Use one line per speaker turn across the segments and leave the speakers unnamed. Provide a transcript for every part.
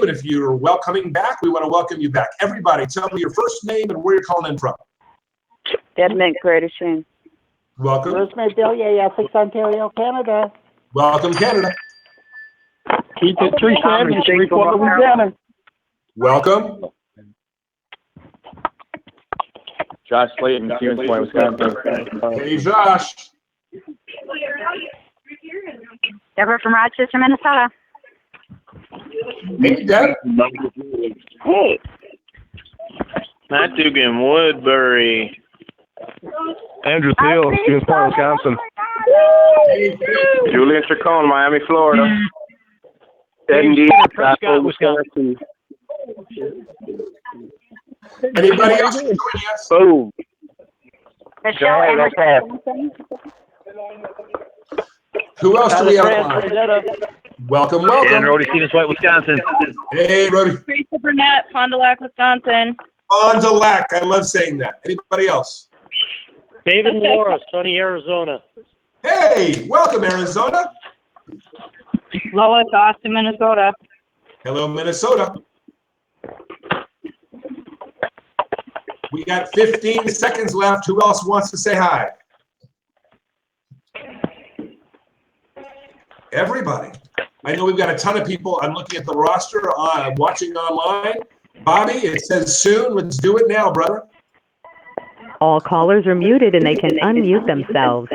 and if you're coming back, we want to welcome you back. Everybody, tell me your first name and where you're calling in from.
Edmund Curtis.
Welcome.
Rosemary Billier, Essex, Ontario, Canada.
Welcome, Canada.
Keith Tricia Evans, Shreveport, Louisiana.
Welcome.
Josh Slayton, Stevens Point, Wisconsin.
Hey, Josh.
Deborah from Rochester, Minnesota.
Hey, Deb.
Hey.
Matt Dugan, Woodbury.
Andrew Thiel, Stevens Point, Wisconsin.
Julian Chacon, Miami, Florida.
Andy, Wisconsin.
Anybody else joining us?
Boom.
Michelle Emerson.
Who else do we have on? Welcome, welcome.
Dan Rody, Stevens Point, Wisconsin.
Hey, Rody.
Teresa Burnett, Fond du Lac, Wisconsin.
Fond du Lac. I love saying that. Anybody else?
David and Laura, sunny Arizona.
Hey, welcome, Arizona.
Lois, Austin, Minnesota.
Hello, Minnesota. We got 15 seconds left. Who else wants to say hi? Everybody. I know we've got a ton of people. I'm looking at the roster, watching online. Bobby, it says soon. Let's do it now, brother.
All callers are muted and they can unmute themselves.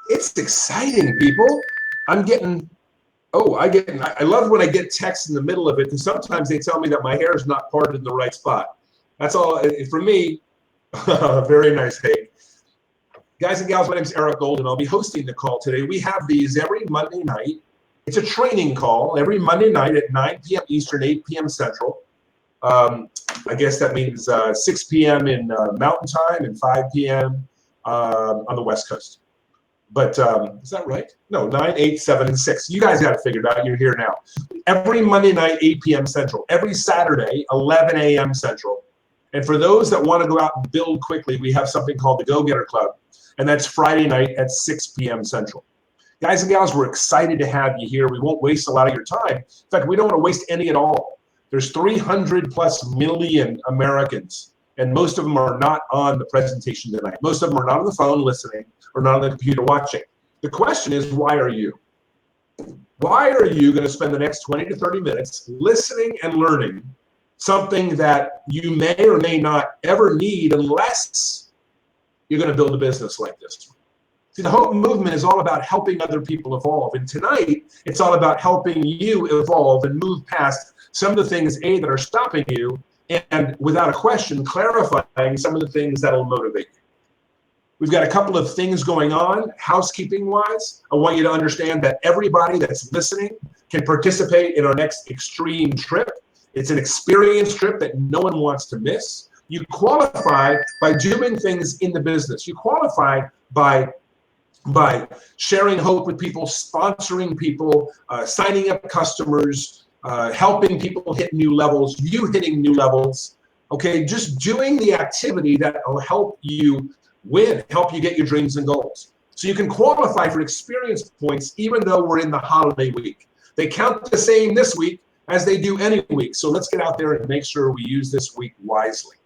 It's exciting, people. I love when I get texts in the middle of it, because sometimes they tell me that my hair is not parted in the right spot. That's all. For me, very nice. Hey, guys and gals, my name is Eric Gold, and I'll be hosting the call today. We have these every Monday night. It's a training call every Monday night at 9 p.m. Eastern, 8 p.m. Central. I guess that means 6 p.m. in Mountain Time and 5 p.m. On the West Coast. But is that right? No, 9, 8, 7, and 6. You guys got it figured out. You're here now. Every Monday night, 8 p.m. Central. Every Saturday, 11 a.m. Central. And for those that want to go out and build quickly, we have something called the Go-Getter Club. And that's Friday night at 6 p.m. Central. Guys and gals, we're excited to have you here. We won't waste a lot of your time. In fact, we don't want to waste any at all. There's 300 plus million Americans, and most of them are not on the presentation tonight. Most of them are not on the phone listening or not on the computer watching. The question is, why are you? Why are you going to spend the next 20 to 30 minutes listening and learning something that you may or may not ever need unless you're going to build a business like this? See, the Hope Movement is all about helping other people evolve. And tonight, it's all about helping you evolve and move past some of the things, that are stopping you, and without a question, clarifying some of the things that will motivate you. We've got a couple of things going on, housekeeping-wise. I want you to understand that everybody that's listening can participate in our next extreme trip. It's an experience trip that no one wants to miss. You qualify by doing things in the business. You qualify by sharing hope with people, sponsoring people, signing up customers, helping people hit new levels, you hitting new levels, okay? Just doing the activity that will help you win, help you get your dreams and goals. So you can qualify for experience points even though we're in the holiday week. They count the same this week as they do any week. So let's get out there and make sure we use this week wisely.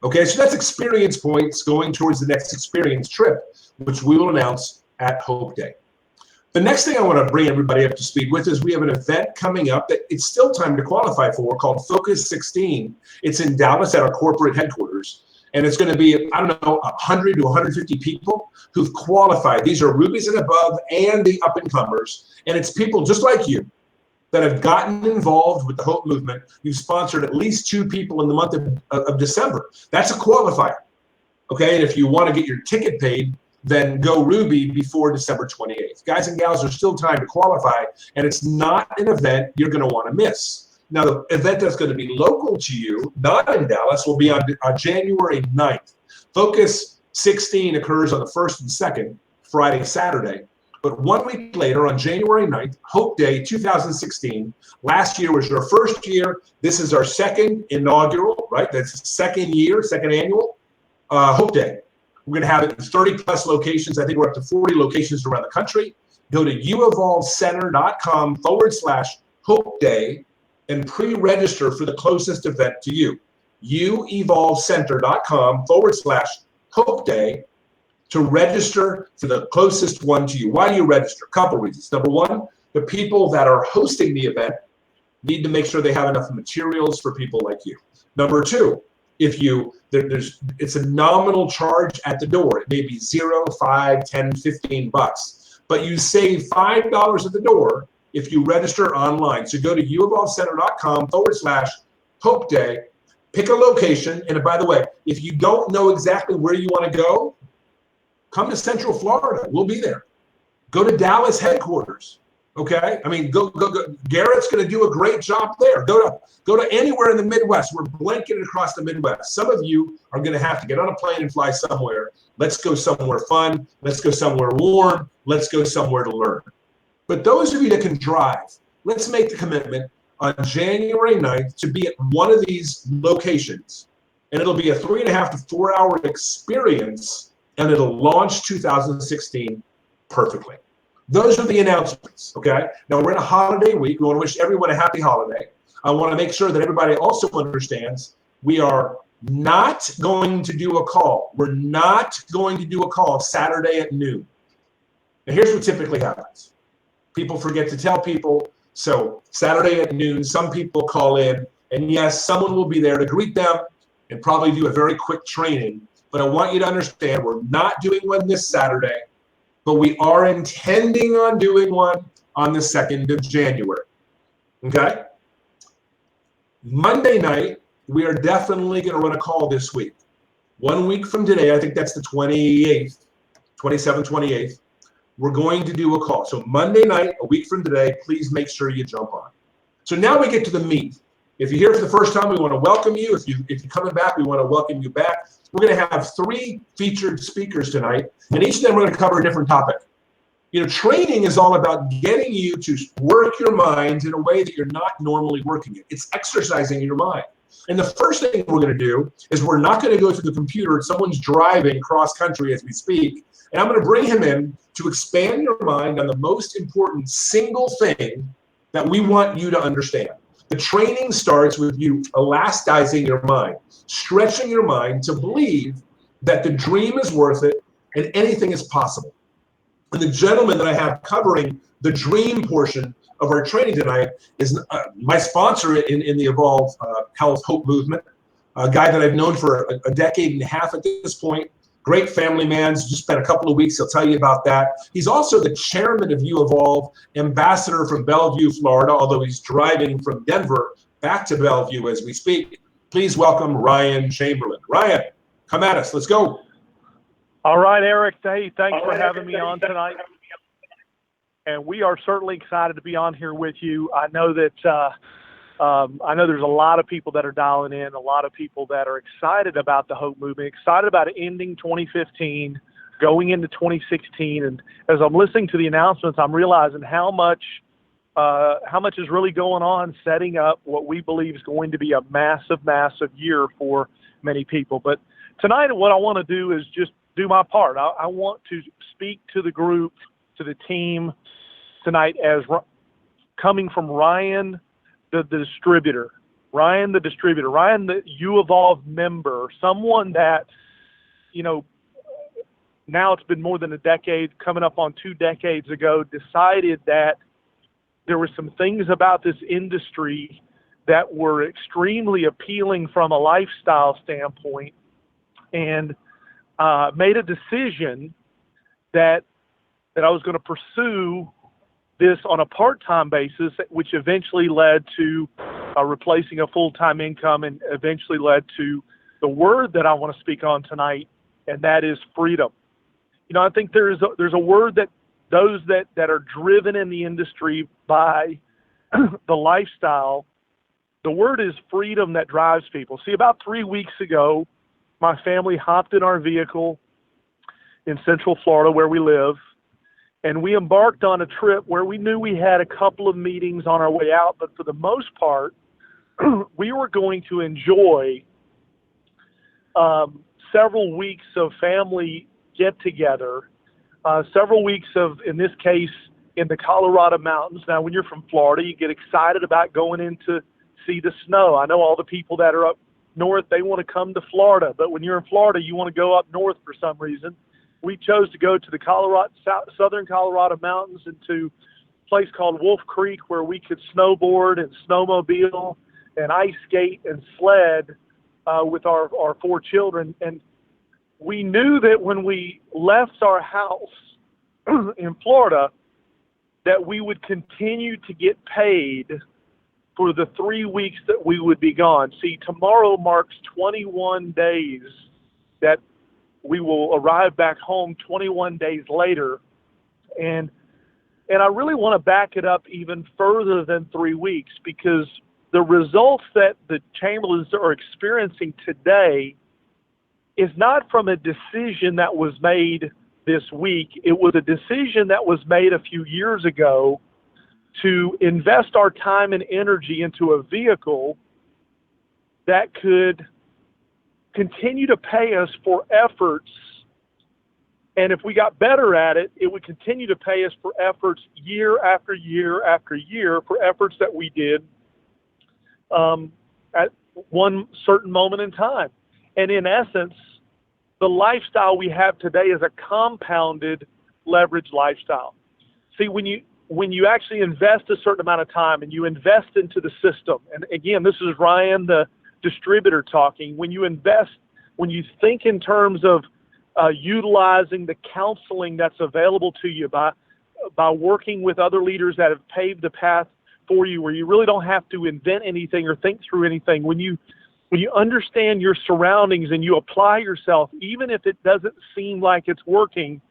Okay, so that's experience points going towards the next experience trip, which we will announce at Hope Day. The next thing I want to bring everybody up to speed with is we have an event coming up that it's still time to qualify for called Focus 16. It's in Dallas at our corporate headquarters. And it's going to be, 100 to 150 people who've qualified. These are rubies and above and the up-and-comers. And it's people just like you that have gotten involved with the Hope Movement. You've sponsored at least 2 people in the month of December. That's a qualifier. Okay, and if you want to get your ticket paid, then go Ruby before December 28th. Guys and gals, there's still time to qualify, and it's not an event you're going to want to miss. Now, the event that's going to be local to you, not in Dallas, will be on January 9th. Focus 16 occurs on the 1st and 2nd, Friday, Saturday. But 1 week later, on January 9th, Hope Day 2016. Last year was your first year. This is our second inaugural, right? That's second year, second annual Hope Day. We're going to have it in 30 plus locations. I think we're up to 40 locations around the country. Go to uevolvecenter.com/Hope Hope Day and pre-register for the closest event to you. Evolvcenter.com/Hope Day to register for the closest one to you. Why do you register? Couple reasons. Number one, the people that are hosting the event need to make sure they have enough materials for people like you. Number two, it's a nominal charge at the door. It may be $0, $5, $10, $15, but you save $5 at the door if you register online. So go to uofallcenter.com/Hope Day, pick a location, and by the way, if you don't know exactly where you want to go, come to Central Florida. We'll be there. Go to Dallas headquarters. Okay, I mean, go. Garrett's going to do a great job there. Go to anywhere in the Midwest. We're blanketed across the Midwest. Some of you are going to have to get on a plane and fly somewhere. Let's go somewhere fun. Let's go somewhere warm. Let's go somewhere to learn. But those of you that can drive, let's make the commitment on January 9th to be at one of these locations. And it'll be a 3.5 to 4 hour experience, and it'll launch 2016 perfectly. Those are the announcements, okay? Now, we're in a holiday week. We want to wish everyone a happy holiday. I want to make sure that everybody also understands we are not going to do a call. We're not going to do a call Saturday at noon. Now, here's what typically happens. People forget to tell people. So Saturday at noon, some people call in, and yes, someone will be there to greet them and probably do a very quick training. But I want you to understand we're not doing one this Saturday, but we are intending on doing one on the 2nd of January, okay? Monday night, we are definitely going to run a call this week. 1 week from today, I think that's the 27th, 28th, we're going to do a call. So Monday night, a week from today, please make sure you jump on. So now we get to the meat. If you're here for the first time, we want to welcome you. If you're coming back, we want to welcome you back. We're going to have 3 featured speakers tonight, and each of them we're going to cover a different topic. You know, training is all about getting you to work your mind in a way that you're not normally working it. It's exercising your mind. And the first thing we're going to do is we're not going to go to the computer. Someone's driving cross country as we speak, and I'm going to bring him in to expand your mind on the most important single thing that we want you to understand. The training starts with you elasticizing your mind, stretching your mind to believe that the dream is worth it and anything is possible. And the gentleman that I have covering the dream portion of our training tonight is my sponsor in the Evolv Health Hope Movement, a guy that I've known for a decade and a half at this point. Great family man, just spent a couple of weeks, he'll tell you about that. He's also the chairman of Evolv, ambassador from Bellevue, Florida, although he's driving from Denver back to Bellevue as we speak. Please welcome Ryan Chamberlain. Ryan, come at us, let's go.
All right, Eric, hey, thanks for having me on tonight. And we are certainly excited to be on here with you. I know that there's a lot of people that are dialing in, a lot of people that are excited about the Hope Movement, excited about it ending 2015, going into 2016. And as I'm listening to the announcements, I'm realizing how much is really going on, setting up what we believe is going to be a massive, massive year for many people. But tonight, what I want to do is just do my part. I want to speak to the group, to the team tonight as coming from Ryan, the distributor, Ryan the Evolv member, someone that, you know, now it's been more than a decade, coming up on 2 decades ago, decided that there were some things about this industry that were extremely appealing from a lifestyle standpoint, and made a decision that I was going to pursue this on a part-time basis, which eventually led to replacing a full-time income and eventually led to the word that I want to speak on tonight, and that is freedom. You know, I think there's a word that those that are driven in the industry by the lifestyle, the word is freedom that drives people. See, about 3 weeks ago, my family hopped in our vehicle in Central Florida where we live, and we embarked on a trip where we knew we had a couple of meetings on our way out, but for the most part, we were going to enjoy several weeks of family get-together, several weeks of, in this case, in the Colorado mountains. Now, when you're from Florida, you get excited about going in to see the snow. I know all the people that are up north, they want to come to Florida, but when you're in Florida, you want to go up north for some reason. We chose to go to the southern Colorado mountains and to a place called Wolf Creek where we could snowboard and snowmobile and ice skate and sled with our 4 children. And we knew that when we left our house in Florida, that we would continue to get paid for the 3 weeks that we would be gone. See, tomorrow marks 21 days that we will arrive back home 21 days later. And I really want to back it up even further than 3 weeks, because the results that the Chamberlains are experiencing today is not from a decision that was made this week. It was a decision that was made a few years ago to invest our time and energy into a vehicle that could continue to pay us for efforts. And if we got better at it, it would continue to pay us for efforts year after year after year, for efforts that we did at one certain moment in time. And in essence, the lifestyle we have today is a compounded leverage lifestyle. See, when you actually invest a certain amount of time and you invest into the system, and again, this is Ryan, the distributor, talking. When you invest, when you think in terms of utilizing the counseling that's available to you by working with other leaders that have paved the path for you, where you really don't have to invent anything or think through anything. When you understand your surroundings and you apply yourself, even if it doesn't seem like it's working,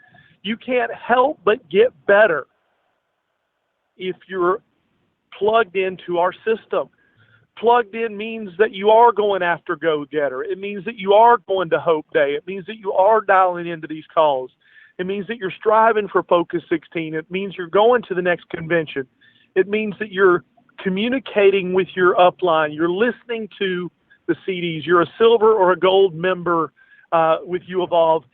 you can't help but get better if you're plugged into our system. Plugged in means that you are going after Go-Getter. It means that you are going to Hope Day. It means that you are dialing into these calls. It means that you're striving for Focus 16. It means you're going to the next convention. It means that you're communicating with your upline. You're listening to the CDs. You're a silver or a gold member with Evolv.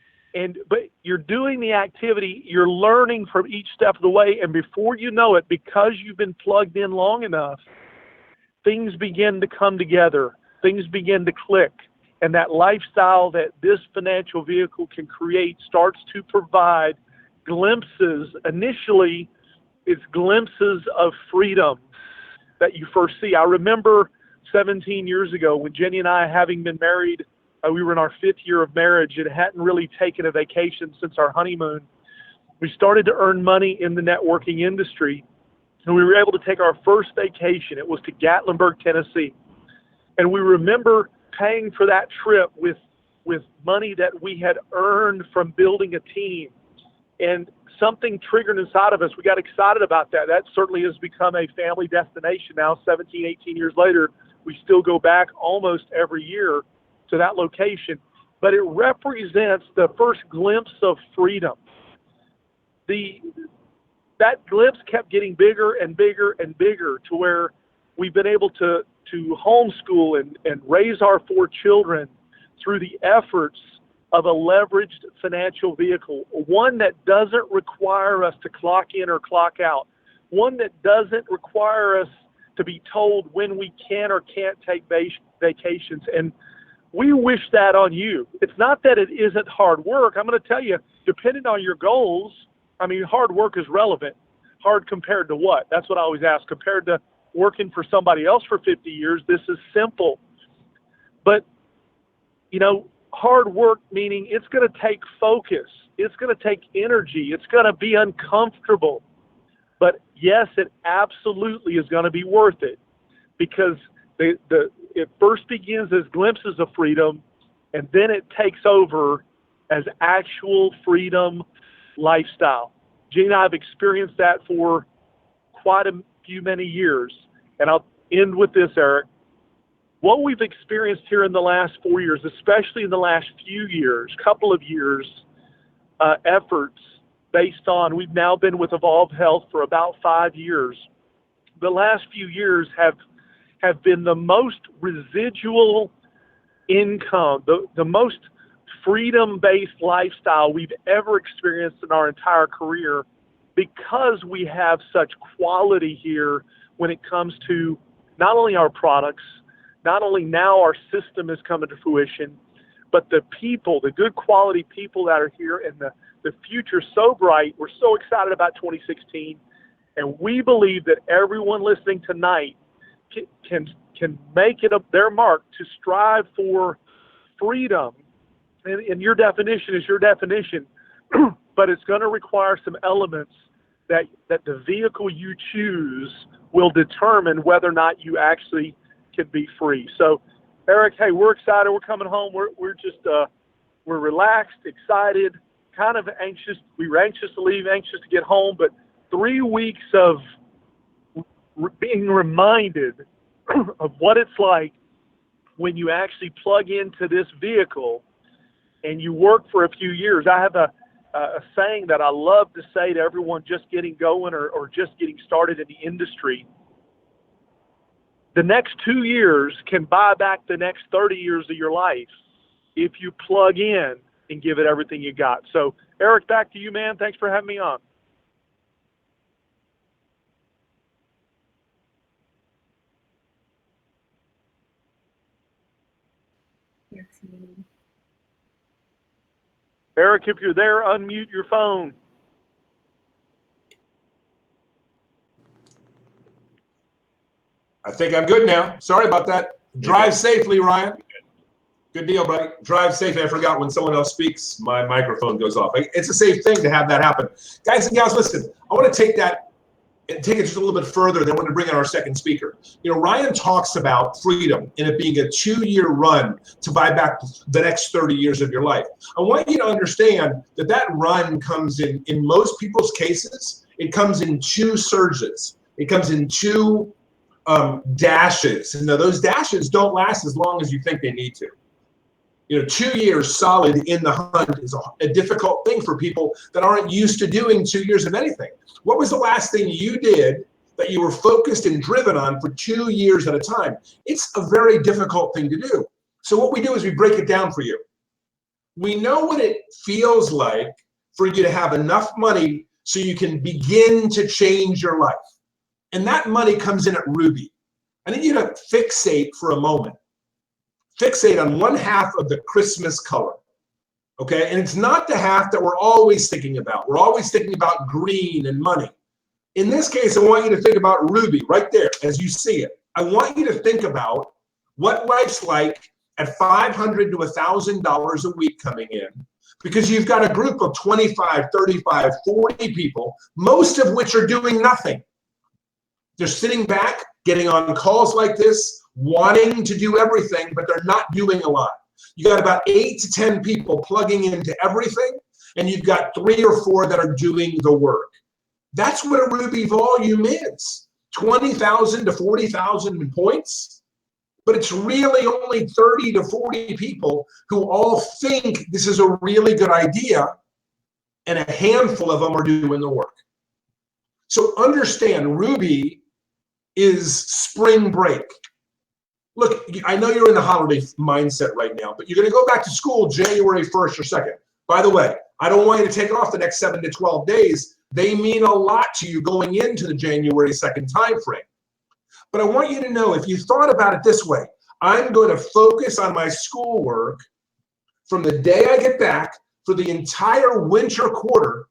But you're doing the activity. You're learning from each step of the way. And before you know it, because you've been plugged in long enough, things begin to come together. Things begin to click. And that lifestyle that this financial vehicle can create starts to provide glimpses. Initially, it's glimpses of freedom that you first see. I remember 17 years ago when Jenny and I, having been married, we were in our 5th year of marriage and hadn't really taken a vacation since our honeymoon. We started to earn money in the networking industry, and we were able to take our first vacation. It was to Gatlinburg, Tennessee. And we remember paying for that trip with money that we had earned from building a team. And something triggered inside of us. We got excited about that. That certainly has become a family destination now, 17, 18 years later. We still go back almost every year to that location. But it represents the first glimpse of freedom. That glimpse kept getting bigger and bigger and bigger to where we've been able to homeschool and raise our 4 children through the efforts of a leveraged financial vehicle, one that doesn't require us to clock in or clock out, one that doesn't require us to be told when we can or can't take vacations. And we wish that on you. It's not that it isn't hard work. I'm going to tell you, depending on your goals, I mean, hard work is relevant. Hard compared to what? That's what I always ask. Compared to working for somebody else for 50 years, this is simple. But, hard work meaning it's going to take focus. It's going to take energy. It's going to be uncomfortable. But yes, it absolutely is going to be worth it, because it first begins as glimpses of freedom, and then it takes over as actual freedom lifestyle. Gene and I have experienced that for quite a few many years. And I'll end with this, Eric. What we've experienced here in the last 4 years, especially in the last few years, couple of years, efforts based on, we've now been with Evolv Health for about 5 years. The last few years have been the most residual income, the most freedom-based lifestyle we've ever experienced in our entire career, because we have such quality here when it comes to not only our products, not only now our system is coming to fruition, but the people, the good quality people that are here, and the future so bright. We're so excited about 2016, and we believe that everyone listening tonight can make it up their mark to strive for freedom. And your definition is your definition, but it's going to require some elements that the vehicle you choose will determine whether or not you actually can be free. So, Eric, hey, we're excited. We're coming home. We're just we're relaxed, excited, kind of anxious. We were anxious to leave, anxious to get home, but 3 weeks of being reminded of what it's like when you actually plug into this vehicle and you work for a few years. I have a saying that I love to say to everyone just getting going or just getting started in the industry. The next 2 years can buy back the next 30 years of your life if you plug in and give it everything you got. So, Eric, back to you, man. Thanks for having me on. Eric, if you're there, unmute your phone.
I think I'm good now. Sorry about that. Drive safely, Ryan. Good deal, buddy. Drive safely. I forgot when someone else speaks, my microphone goes off. It's a safe thing to have that happen. Guys and gals, listen, I want to take that and take it just a little bit further. Then I want to bring in our second speaker. You know, Ryan talks about freedom and it being a 2-year run to buy back the next 30 years of your life. I want you to understand that that run comes in most people's cases, it comes in 2 surges. It comes in 2 dashes. And now those dashes don't last as long as you think they need to. You know, 2 years solid in the hunt is a difficult thing for people that aren't used to doing 2 years of anything. What was the last thing you did that you were focused and driven on for 2 years at a time? It's a very difficult thing to do. So what we do is we break it down for you. We know what it feels like for you to have enough money so you can begin to change your life. And that money comes in at Ruby. I need you to fixate for a moment. Fixate on one half of the Christmas color, okay? And it's not the half that we're always thinking about. We're always thinking about green and money. In this case, I want you to think about Ruby right there as you see it. I want you to think about what life's like at $500 to $1,000 a week coming in, because you've got a group of 25, 35, 40 people, most of which are doing nothing. They're sitting back, getting on calls like this, wanting to do everything, but they're not doing a lot. You got about 8 to 10 people plugging into everything, and you've got 3 or 4 that are doing the work. That's what a Ruby volume is, 20,000 to 40,000 points, but it's really only 30 to 40 people who all think this is a really good idea, and a handful of them are doing the work. So understand, Ruby is spring break. Look, I know you're in the holiday mindset right now, but you're going to go back to school January 1st or 2nd. By the way, I don't want you to take off the next 7 to 12 days. They mean a lot to you going into the January 2nd time frame. But I want you to know, if you thought about it this way, I'm going to focus on my schoolwork from the day I get back for the entire winter quarter.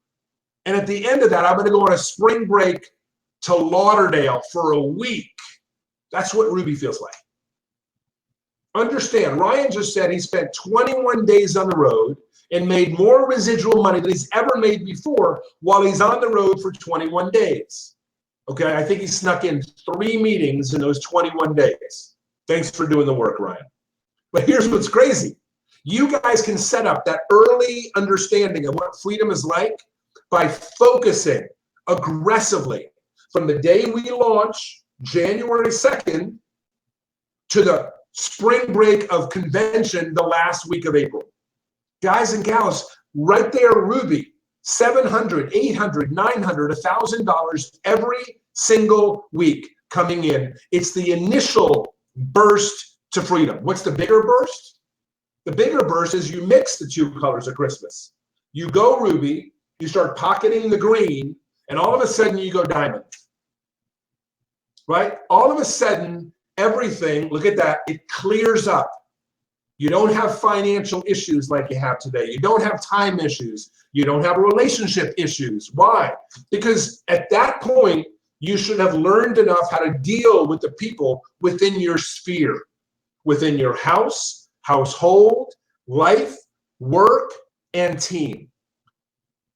And at the end of that, I'm going to go on a spring break to Lauderdale for a week. That's what Ruby feels like. Understand, Ryan just said he spent 21 days on the road and made more residual money than he's ever made before while he's on the road for 21 days. Okay, I think he snuck in 3 meetings in those 21 days. Thanks for doing the work, Ryan. But here's what's crazy. You guys can set up that early understanding of what freedom is like by focusing aggressively from the day we launch, January 2nd, to the spring break of convention the last week of April. Guys and gals, right there, Ruby, $700, $800, $900, $1,000 every single week coming in. It's the initial burst to freedom. What's the bigger burst? The bigger burst is you mix the 2 colors of Christmas. You go Ruby, you start pocketing the green, and all of a sudden you go diamond, right? All of a sudden, everything, look at that, it clears up. You don't have financial issues like you have today. You don't have time issues. You don't have relationship issues. Why? Because at that point, you should have learned enough how to deal with the people within your sphere, within your house, household, life, work, and team.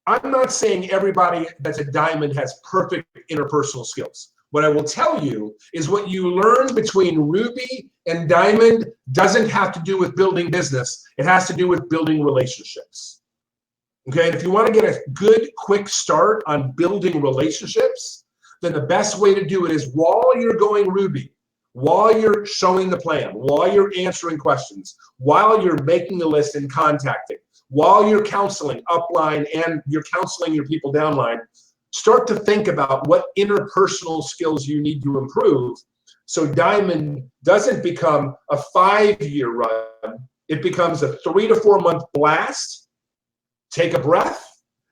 I'm not saying everybody that's a diamond has perfect interpersonal skills. What I will tell you is what you learn between ruby and diamond doesn't have to do with building business. It has to do with building relationships. Okay, and if you want to get a good, quick start on building relationships, then the best way to do it is while you're going ruby, while you're showing the plan, while you're answering questions, while you're making a list and contacting, while you're counseling upline and you're counseling your people downline, start to think about what interpersonal skills you need to improve so diamond doesn't become a 5-year run. It becomes a 3 to 4 month blast. Take a breath,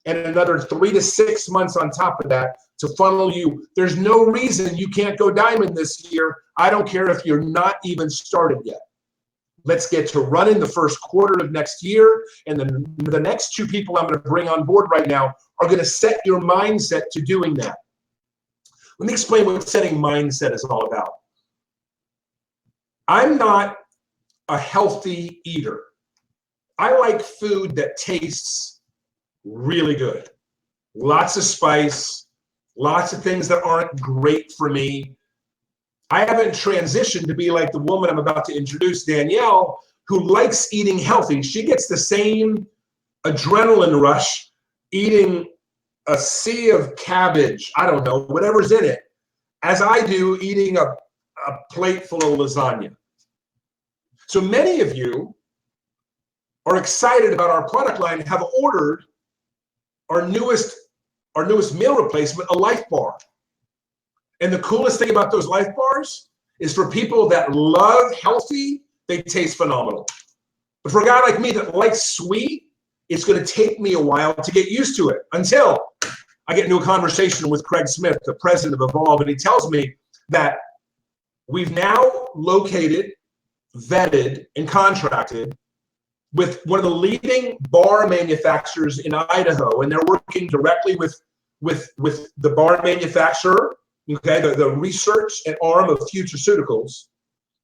and another 3 to 6 months on top of that to funnel you. There's no reason you can't go diamond this year. I don't care if you're not even started yet. Let's get to running the first quarter of next year, and then the next 2 people I'm going to bring on board right now are going to set your mindset to doing that. Let me explain what setting mindset is all about. I'm not a healthy eater. I like food that tastes really good. Lots of spice, lots of things that aren't great for me. I haven't transitioned to be like the woman I'm about to introduce, Danielle, who likes eating healthy. She gets the same adrenaline rush eating a sea of cabbage, I don't know, whatever's in it, as I do eating a plate full of lasagna. So many of you are excited about our product line, have ordered our newest meal replacement, a Life Bar. And the coolest thing about those Life Bars is for people that love healthy, they taste phenomenal. But for a guy like me that likes sweet, it's going to take me a while to get used to it until I get into a conversation with Craig Smith, the president of Evolv, and he tells me that we've now located, vetted, and contracted with one of the leading bar manufacturers in Idaho, and they're working directly with the bar manufacturer, okay, the research and arm of Futureceuticals,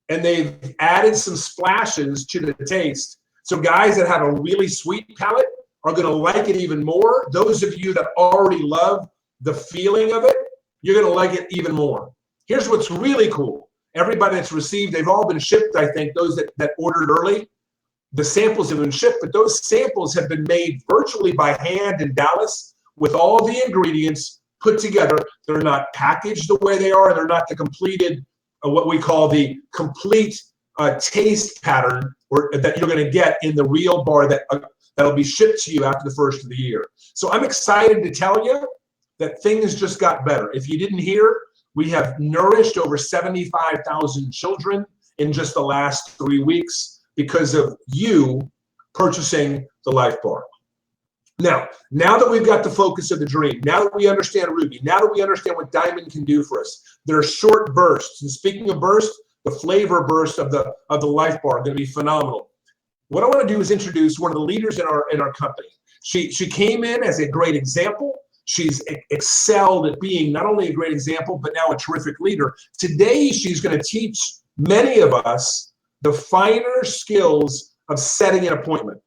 and they've added some splashes to the taste. So guys that have a really sweet palate are going to like it even more. Those of you that already love the feeling of it, you're going to like it even more. Here's what's really cool. Everybody that's received, they've all been shipped, I think, those that ordered early. The samples have been shipped, but those samples have been made virtually by hand in Dallas with all the ingredients put together. They're not packaged the way they are. They're not the completed, what we call the complete taste pattern that you're going to get in the real bar that'll be shipped to you after the first of the year. So I'm excited to tell you that things just got better. If you didn't hear, we have nourished over 75,000 children in just the last 3 weeks because of you purchasing the Life Bar. Now that we've got the focus of the dream, now that we understand Ruby, now that we understand what Diamond can do for us, there are short bursts. And speaking of bursts, the flavor burst of the Life Bar are going to be phenomenal. What I want to do is introduce one of the leaders in our company. She came in as a great example. She's excelled at being not only a great example, but now a terrific leader. Today, she's going to teach many of us the finer skills of setting an appointment.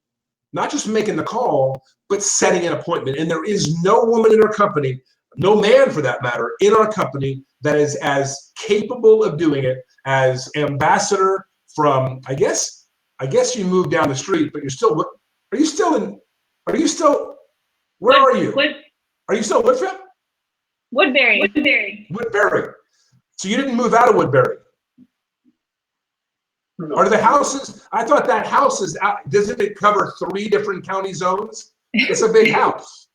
Not just making the call, but setting an appointment. And there is no woman in our company, no man for that matter, in our company that is as capable of doing it as Ambassador from, I guess you moved down the street, but where are you? Are you still Woodford?
Woodbury.
Woodbury. So you didn't move out of Woodbury. Are the houses, I thought that house is out, doesn't it cover 3 different county zones? It's a big house.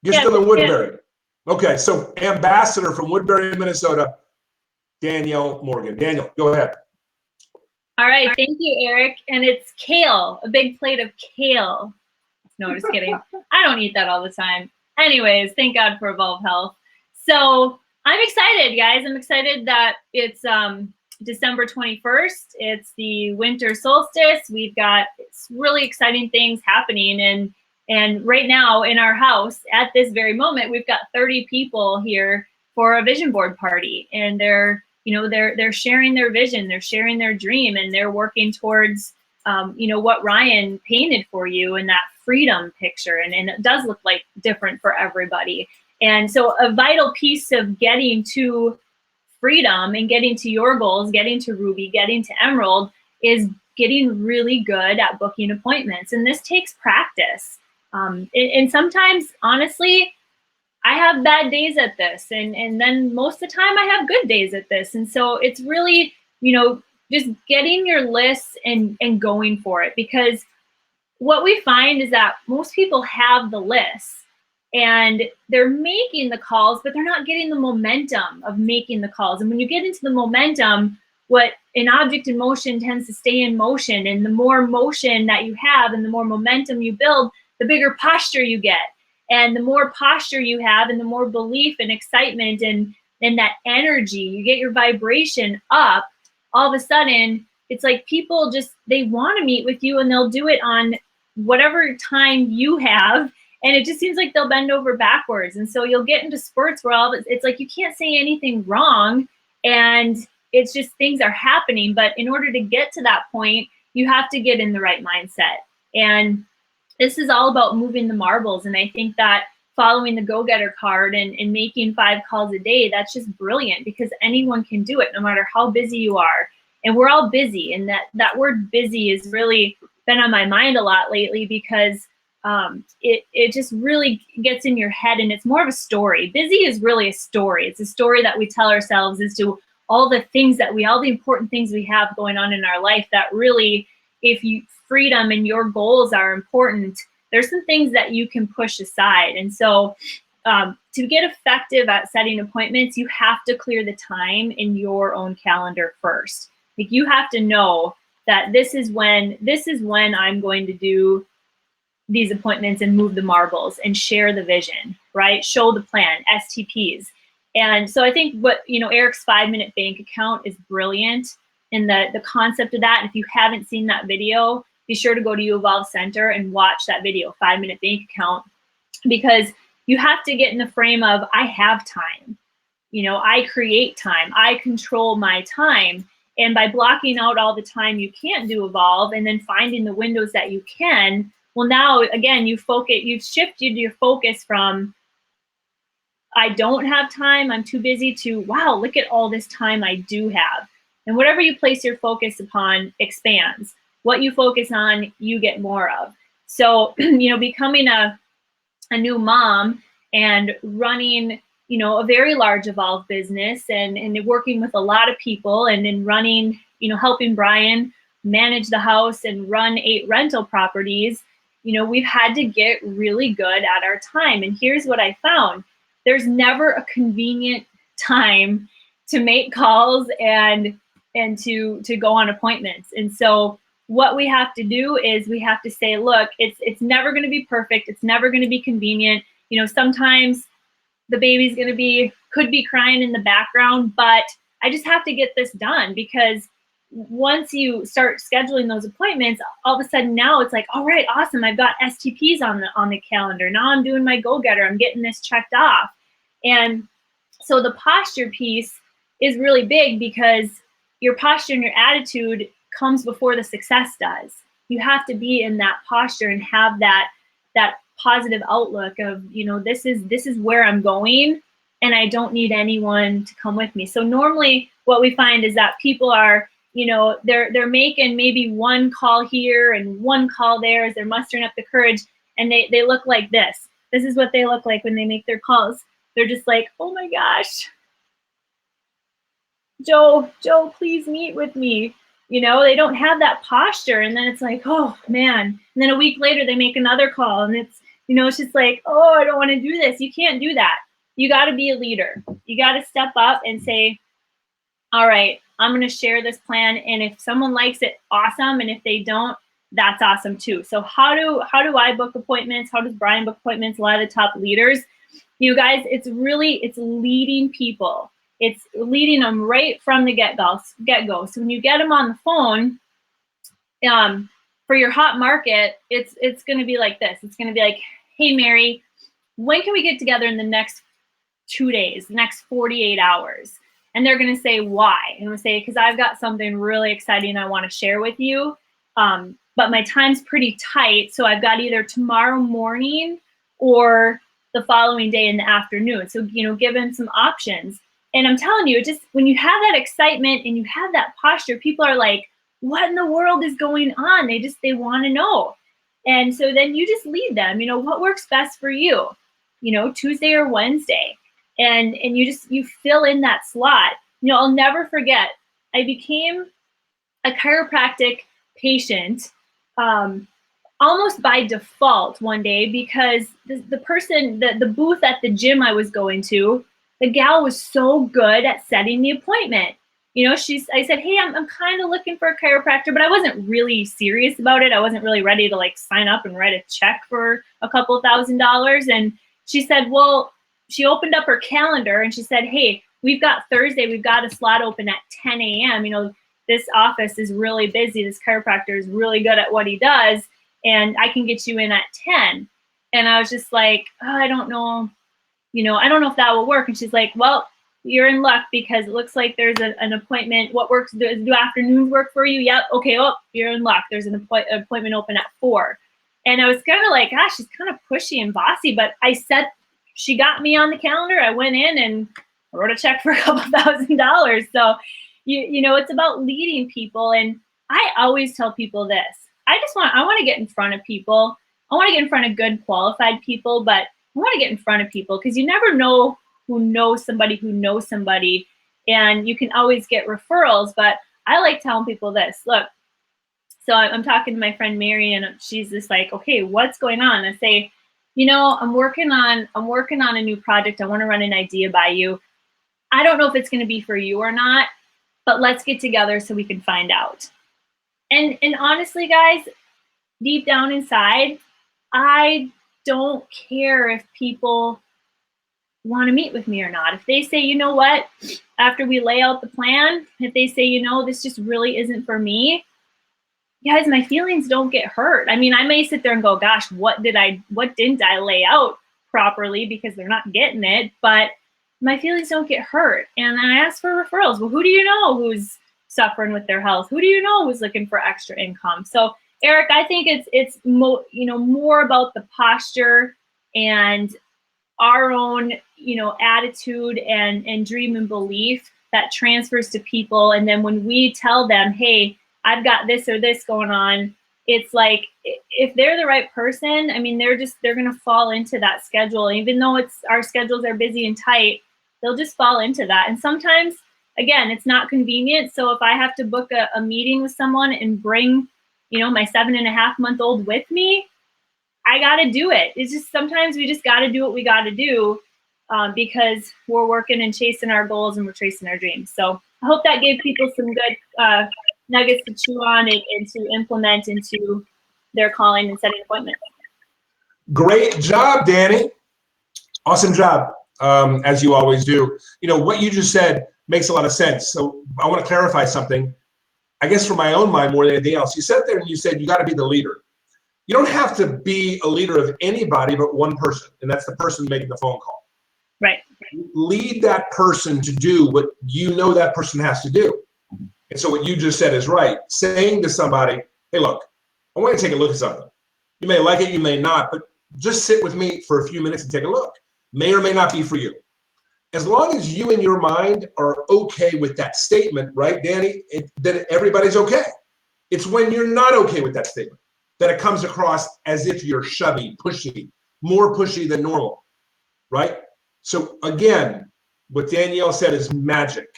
You're still in Woodbury. Okay, so Ambassador from Woodbury, Minnesota, Danielle Morgan. Daniel, go ahead.
All right, thank you, Eric. And it's kale, a big plate of kale. No, just kidding. I don't eat that all the time. Anyways, thank God for Evolv Health. So I'm excited, guys. I'm excited that it's December 21st. It's the winter solstice. We've got really exciting things happening. And right now in our house at this very moment, we've got 30 people here for a vision board party. And they're sharing their vision, they're sharing their dream, and they're working towards what Ryan painted for you in that freedom picture. And it does look like different for everybody. And so a vital piece of getting to freedom and getting to your goals, getting to Ruby, getting to Emerald is getting really good at booking appointments. And this takes practice. And sometimes, honestly, I have bad days at this. And then most of the time I have good days at this. And so it's really, just getting your lists and going for it. Because what we find is that most people have the lists and they're making the calls, but they're not getting the momentum of making the calls. And when you get into the momentum, what an object in motion tends to stay in motion. And the more motion that you have and the more momentum you build, the bigger posture you get. And the more posture you have and the more belief and excitement and that energy, you get your vibration up, all of a sudden, it's like people they want to meet with you and they'll do it on whatever time you have. And it just seems like they'll bend over backwards. And so you'll get into spurts where it's like you can't say anything wrong. And it's just things are happening. But in order to get to that point, you have to get in the right mindset. And this is all about moving the marbles. And I think that following the go-getter card and making 5 calls a day, that's just brilliant because anyone can do it no matter how busy you are. And we're all busy. And that word busy has really been on my mind a lot lately because it just really gets in your head and it's more of a story. Busy is really a story. It's a story that we tell ourselves as to all the important things we have going on in our life that really, freedom and your goals are important, there's some things that you can push aside. And so to get effective at setting appointments, you have to clear the time in your own calendar first. Like you have to know that this is when I'm going to do these appointments and move the marbles and share the vision, right? Show the plan, STPs. And so I think what, Eric's 5-minute bank account is brilliant in the concept of that. And if you haven't seen that video, be sure to go to Evolv Center and watch that video, 5-minute bank account, because you have to get in the frame of, I have time. I create time. I control my time. And by blocking out all the time you can't do Evolv and then finding the windows that you can, well, now, again, you've shifted your focus from, I don't have time, I'm too busy, to, wow, look at all this time I do have. And whatever you place your focus upon expands. What you focus on, you get more of. So, becoming a new mom and running, a very large Evolv business and working with a lot of people and then running, helping Brian manage the house and run 8 rental properties, we've had to get really good at our time. And here's what I found. There's never a convenient time to make calls and to go on appointments. And so what we have to do is we have to say, look, it's never going to be perfect. It's never going to be convenient. Sometimes the baby's could be crying in the background, but I just have to get this done because once you start scheduling those appointments, all of a sudden now it's like, all right, awesome. I've got STPs on the calendar. Now I'm doing my go-getter. I'm getting this checked off. And so the posture piece is really big because your posture and your attitude comes before the success does. You have to be in that posture and have that positive outlook of, this is where I'm going and I don't need anyone to come with me. So normally what we find is that people are, they're making maybe 1 call here and 1 call there as they're mustering up the courage, and they look like this. This is what they look like when they make their calls. They're just like, oh my gosh, Joe, please meet with me. They don't have that posture, and then it's like, oh man. And then a week later they make another call and it's, it's just like, oh, I don't want to do this. You can't do that. You got to be a leader. You got to step up and say, all right, I'm going to share this plan. And if someone likes it, awesome. And if they don't, that's awesome too. So how do I book appointments? How does Brian book appointments? A lot of the top leaders, you guys, it's leading people. It's leading them right from the get-go. So when you get them on the phone, for your hot market, it's going to be like this. It's going to be like, hey, Mary, when can we get together in the next 2 days, the next 48 hours? And they're going to say, why? And we'll say, because I've got something really exciting I want to share with you. But my time's pretty tight. So I've got either tomorrow morning or the following day in the afternoon. So, give them some options. And I'm telling you, just when you have that excitement and you have that posture, people are like, what in the world is going on? They want to know. And so then you just lead them, what works best for you, Tuesday or Wednesday. And you fill in that slot. I'll never forget, I became a chiropractic patient almost by default one day, because the person, the booth at the gym I was going to, the gal was so good at setting the appointment. I said, hey, I'm kind of looking for a chiropractor, but I wasn't really serious about it. I wasn't really ready to sign up and write a check for a couple $1,000s. And she said, well, she opened up her calendar and she said, hey, we've got Thursday, we've got a slot open at 10 a.m. This office is really busy. This chiropractor is really good at what he does, and I can get you in at 10. And I was just like, oh, I don't know. I don't know if that will work. And she's like, well, you're in luck, because it looks like there's an appointment. What works? Do afternoons work for you? Yep. Okay. Oh, you're in luck. There's an appointment open at 4. And I was kind of like, gosh, she's kind of pushy and bossy, but she got me on the calendar. I went in and wrote a check for a couple $1,000s. So, it's about leading people. And I always tell people this. I want to get in front of people. I want to get in front of good, qualified people, but I want to get in front of people, because you never know who knows somebody, and you can always get referrals. But I like telling people this. Look, so I'm talking to my friend Mary, and she's just like, okay, what's going on? I say, I'm working on a new project. I want to run an idea by you. I don't know if it's going to be for you or not, but let's get together so we can find out. And honestly, guys, deep down inside, I don't care if people want to meet with me or not. If they say, you know what, after we lay out the plan, if they say, this just really isn't for me, guys, my feelings don't get hurt. I mean, I may sit there and go, gosh, what didn't I lay out properly, because they're not getting it, but my feelings don't get hurt. And I ask for referrals. Well, who do you know who's suffering with their health? Who do you know who's looking for extra income? So Eric, I think it's more about the posture and our own, attitude and dream and belief that transfers to people. And then when we tell them, hey, I've got this or this going on, it's like, if they're the right person, I mean, they're going to fall into that schedule. Even though our schedules are busy and tight, they'll just fall into that. And sometimes, again, it's not convenient. So if I have to book a meeting with someone and bring, my 7.5-month-old with me, I got to do it. It's just, sometimes we just got to do what we got to do, because we're working and chasing our goals and we're chasing our dreams. So I hope that gave people some good nuggets to chew on and to implement into their calling and setting appointments.
Great job, Danny. Awesome job, as you always do. What you just said makes a lot of sense. So I want to clarify something. I guess from my own mind more than anything else, you sat there and you said you got to be the leader. You don't have to be a leader of anybody but one person, and that's the person making the phone call.
Right.
Lead that person to do what that person has to do. And so what you just said is right. Saying to somebody, hey, look, I want to take a look at something. You may like it, you may not, but just sit with me for a few minutes and take a look. May or may not be for you. As long as you in your mind are okay with that statement, right, Danny, then everybody's okay. It's when you're not okay with that statement that it comes across as if you're shovey, pushy, more pushy than normal, right? So again, what Danielle said is magic.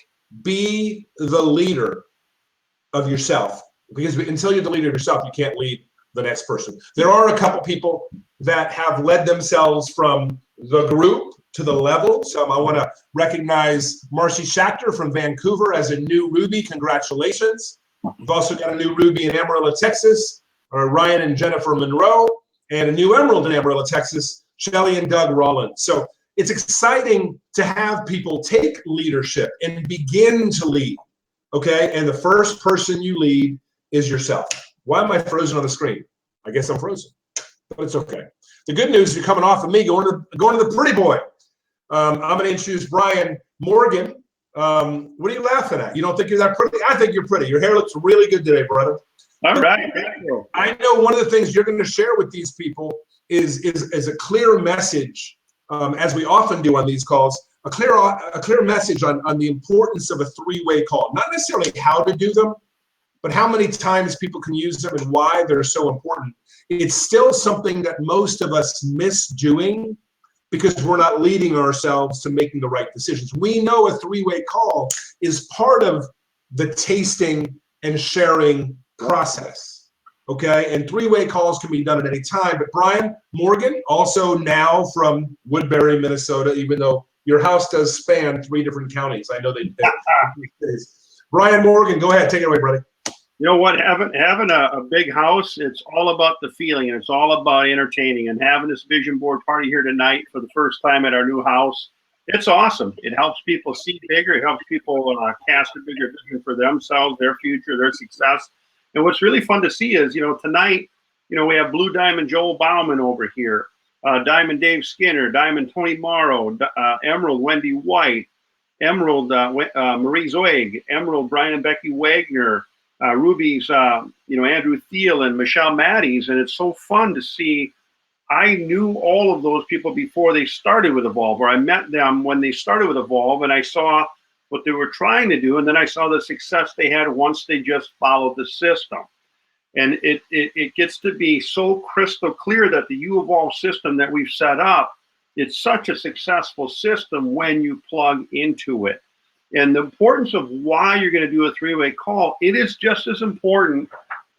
Be the leader of yourself, because until you're the leader of yourself, you can't lead the next person. There are a couple people that have led themselves from the group to the level. So I want to recognize Marcy Schachter from Vancouver as a new Ruby. Congratulations. We've also got a new Ruby in Amarillo, Texas. Ryan and Jennifer Monroe, and a new emerald in Amarillo, Texas, Shelly and Doug Rollins. So it's exciting to have people take leadership and begin to lead, okay? And the first person you lead is yourself. Why am I frozen on the screen? I guess I'm frozen, but it's okay. The good news is you're coming off of me, going to the pretty boy. I'm going to introduce Brian Morgan. What are you laughing at? You don't think you're that pretty? I think you're pretty. Your hair looks really good today, brother.
All right.
I know one of the things you're going to share with these people is a clear message, as we often do on these calls, a clear message on the importance of a three-way call. Not necessarily how to do them, but how many times people can use them and why they're so important. It's still something that most of us miss doing because we're not leading ourselves to making the right decisions. We know a three-way call is part of the tasting and sharing process, okay? And three-way calls can be done at any time. But Brian Morgan, also now from Woodbury, Minnesota, even though your house does span 3 different counties. I know they Brian Morgan, go ahead, take it away, buddy.
You know what, having a big house, it's all about the feeling, and it's all about entertaining. And having this vision board party here tonight for the first time at our new house, it's awesome. It helps people see bigger. It helps people cast a bigger vision for themselves, their future, their success. And what's really fun to see is, tonight, we have Blue Diamond Joel Bauman over here, Diamond Dave Skinner, Diamond Tony Morrow, Emerald Wendy White, Emerald Marie Zoig, Emerald Brian and Becky Wagner, Ruby's, Andrew Thiel and Michelle Matties. And it's so fun to see. I knew all of those people before they started with Evolv, or I met them when they started with Evolv, and I saw what they were trying to do, and then I saw the success they had once they just followed the system. And it gets to be so crystal clear that the Evolv system that we've set up, it's such a successful system when you plug into it. And the importance of why you're going to do a three-way call, it is just as important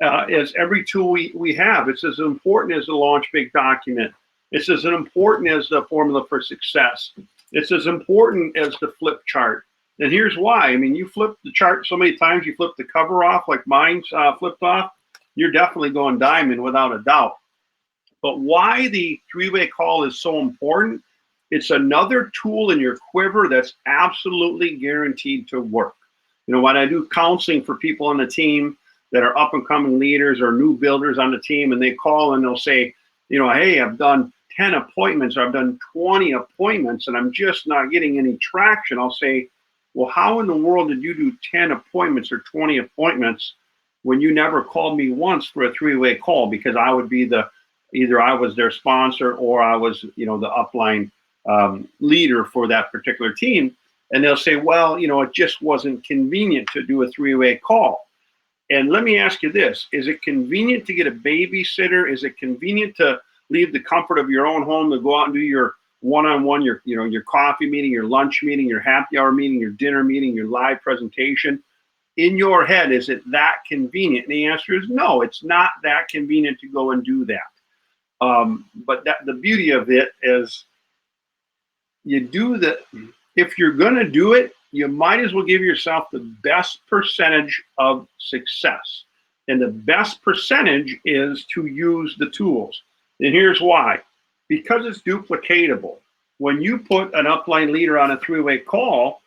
as every tool we have. It's as important as the launch big document. It's as important as the formula for success. It's as important as the flip chart. And here's why. I mean, you flip the chart so many times, you flip the cover off like mine's flipped off, you're definitely going diamond without a doubt. But why the three-way call is so important, it's another tool in your quiver that's absolutely guaranteed to work. When I do counseling for people on the team that are up-and-coming leaders or new builders on the team, and they call and they'll say, hey, I've done 10 appointments or I've done 20 appointments and I'm just not getting any traction. I'll say, well, how in the world did you do 10 appointments or 20 appointments when you never called me once for a three-way call? Because I would be either I was their sponsor or I was, the upline leader for that particular team. And they'll say, well, it just wasn't convenient to do a three-way call. And let me ask you this, is it convenient to get a babysitter? Is it convenient to leave the comfort of your own home to go out and do your one-on-one, your coffee meeting, your lunch meeting, your happy hour meeting, your dinner meeting, your live presentation? In your head, is it that convenient? And the answer is no, it's not that convenient to go and do that. But the beauty of it is you do that. If you're going to do it, you might as well give yourself the best percentage of success. And the best percentage is to use the tools. And here's why. Because it's duplicatable. When you put an upline leader on a three-way call,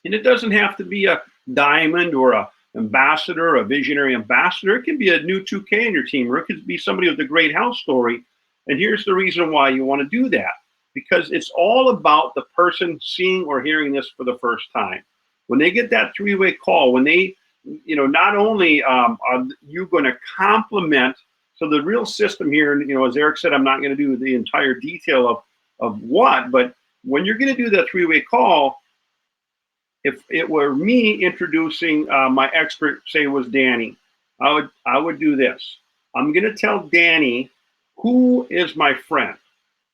and it doesn't have to be a diamond or a ambassador, a visionary ambassador. It can be a new 2K in your team, or it could be somebody with a great health story. And here's the reason why you want to do that. Because it's all about the person seeing or hearing this for the first time. When they get that three-way call, when they, not only are you going to complement, so the real system here, as Eric said, I'm not going to do the entire detail of what, but when you're going to do that three-way call, if it were me introducing my expert, say it was Danny, I would do this. I'm going to tell Danny who is my friend.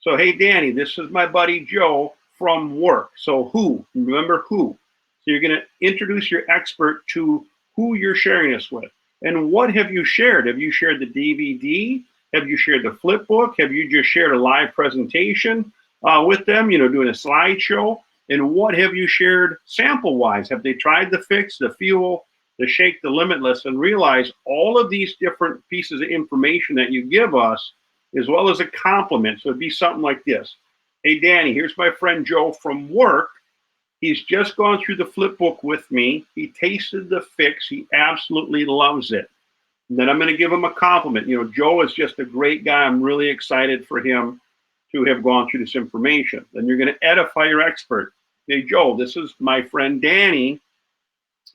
So, hey, Danny, this is my buddy Joe from work. So who? Remember who. So you're going to introduce your expert to who you're sharing this with. And what have you shared? Have you shared the DVD? Have you shared the flip book? Have you just shared a live presentation with them, doing a slideshow? And what have you shared sample-wise? Have they tried the fix, the fuel, to shake the limitless and realize all of these different pieces of information that you give us, as well as a compliment. So it'd be something like this. Hey, Danny, here's my friend Joe from work. He's just gone through the flip book with me. He tasted the fix. He absolutely loves it. And then I'm going to give him a compliment. You know, Joe is just a great guy. I'm really excited for him to have gone through this information. Then you're going to edify your expert. Hey, Joe, this is my friend Danny.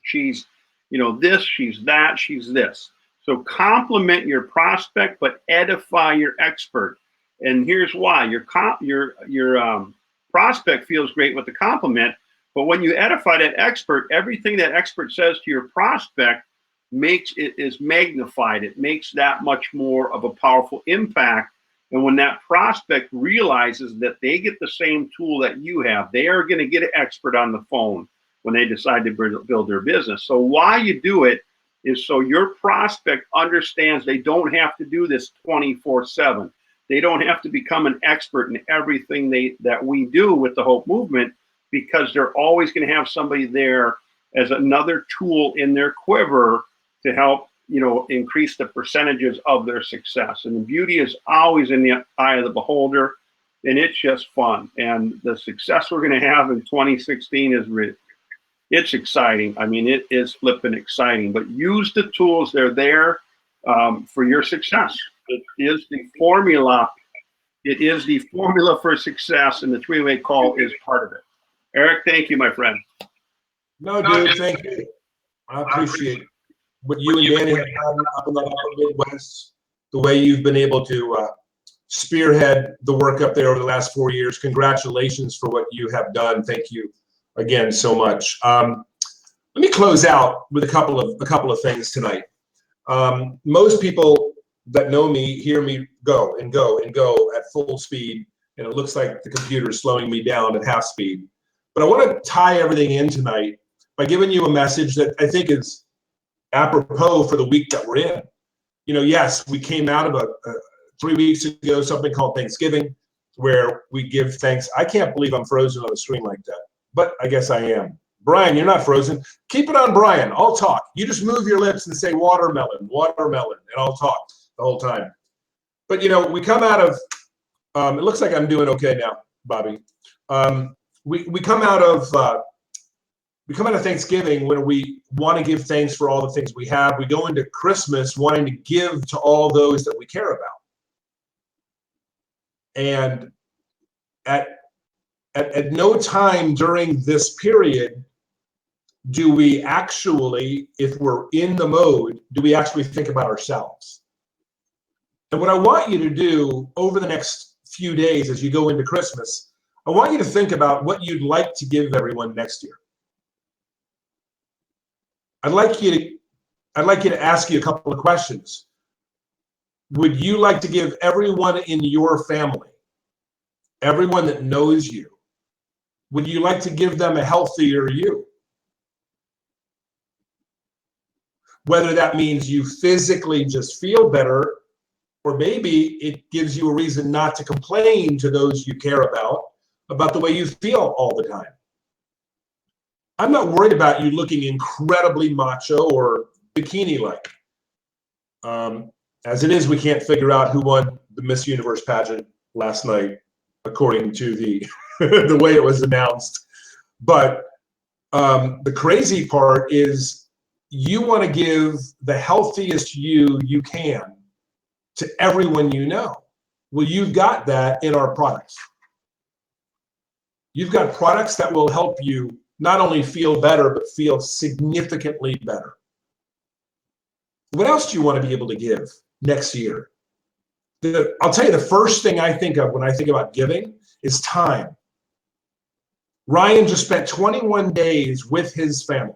She's, you know, this, she's that, she's this. So compliment your prospect, but edify your expert. And here's why. Your prospect feels great with the compliment, but when you edify that expert, everything that expert says to your prospect is magnified. It makes that much more of a powerful impact. And when that prospect realizes that they get the same tool that you have, they are going to get an expert on the phone when they decide to build their business. So why you do it is so your prospect understands they don't have to do this 24/7. They don't have to become an expert in everything that we do with the Hope Movement, because they're always going to have somebody there as another tool in their quiver to help, you know, increase the percentages of their success. And the beauty is always in the eye of the beholder, and it's just fun. And the success we're going to have in 2016 is it's exciting. I mean, it is flipping exciting, but use the tools. They're there for your success. It is the formula. It is the formula for success, and the three-way call is part of it. Eric, thank you, my friend.
No, dude, thank you. I appreciate what you and Danny have done up in the upper Midwest, the way you've been able to spearhead the work up there over the last 4 years. Congratulations for what you have done. Thank you again so much. Let me close out with a couple of things tonight. Most people that know me hear me go and go and go at full speed, and it looks like the computer is slowing me down at half speed. But I want to tie everything in tonight by giving you a message that I think is apropos for the week that we're in. You know, yes, we came out of 3 weeks ago, something called Thanksgiving, where we give thanks. I can't believe I'm frozen on the screen like that, but I guess I am. Brian, you're not frozen. Keep it on Brian. I'll talk. You just move your lips and say watermelon, watermelon, and I'll talk the whole time. But, you know, we come out of, it looks like I'm doing okay now, Bobby. We come out of Thanksgiving when we want to give thanks for all the things we have. We go into Christmas wanting to give to all those that we care about. And at no time during this period do we actually, if we're in the mode, do we actually think about ourselves. And what I want you to do over the next few days as you go into Christmas, I want you to think about what you'd like to give everyone next year. I'd like you to ask you a couple of questions. Would you like to give everyone in your family, everyone that knows you, would you like to give them a healthier you? Whether that means you physically just feel better, or maybe it gives you a reason not to complain to those you care about the way you feel all the time. I'm not worried about you looking incredibly macho or bikini-like. As it is, we can't figure out who won the Miss Universe pageant last night, according to the the way it was announced. But the crazy part is you want to give the healthiest you can to everyone you know. Well, you've got that in our products. You've got products that will help you not only feel better, but feel significantly better. What else do you want to be able to give next year? I'll tell you, the first thing I think of when I think about giving is time. Ryan just spent 21 days with his family.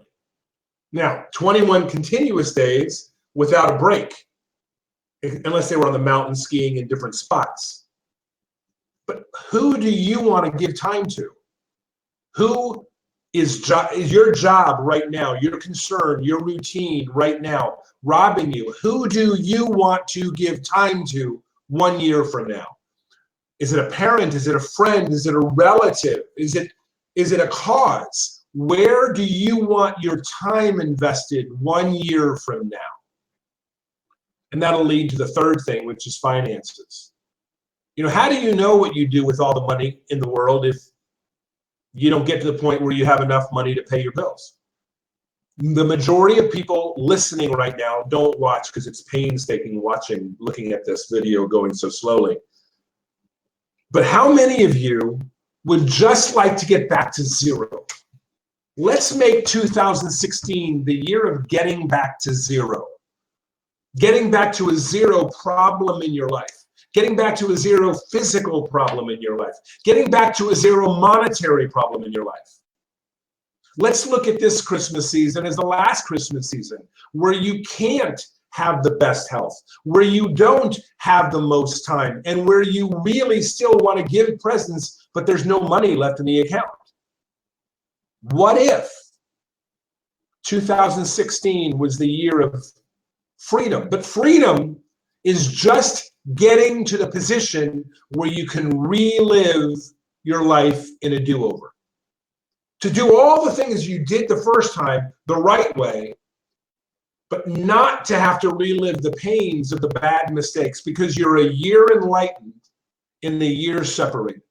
Now, 21 continuous days without a break, unless they were on the mountain skiing in different spots. But who do you want to give time to? Who is your job right now, your concern, your routine right now robbing you? Who do you want to give time to 1 year from now? Is it a parent? Is it a friend? Is it a relative? Is it a cause? Where do you want your time invested 1 year from now? And that'll lead to the third thing, which is finances. You know, how do you know what you do with all the money in the world if you don't get to the point where you have enough money to pay your bills? The majority of people listening right now don't watch because it's painstaking looking at this video going so slowly. But how many of you would just like to get back to zero? Let's make 2016 the year of getting back to zero. Getting back to a zero problem in your life. Getting back to a zero physical problem in your life. Getting back to a zero monetary problem in your life. Let's look at this Christmas season as the last Christmas season where you can't have the best health, where you don't have the most time, and where you really still want to give presents, but there's no money left in the account. What if 2016 was the year of freedom? But freedom is just getting to the position where you can relive your life in a do-over. To do all the things you did the first time the right way, but not to have to relive the pains of the bad mistakes because you're a year enlightened in the year separated.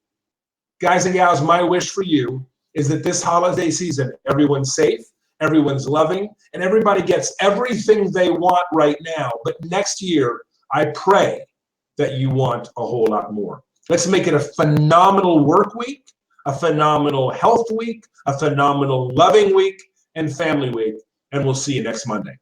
Guys and gals, my wish for you is that this holiday season, everyone's safe, everyone's loving, and everybody gets everything they want right now. But next year, I pray that you want a whole lot more. Let's make it a phenomenal work week, a phenomenal health week, a phenomenal loving week, and family week. And we'll see you next Monday.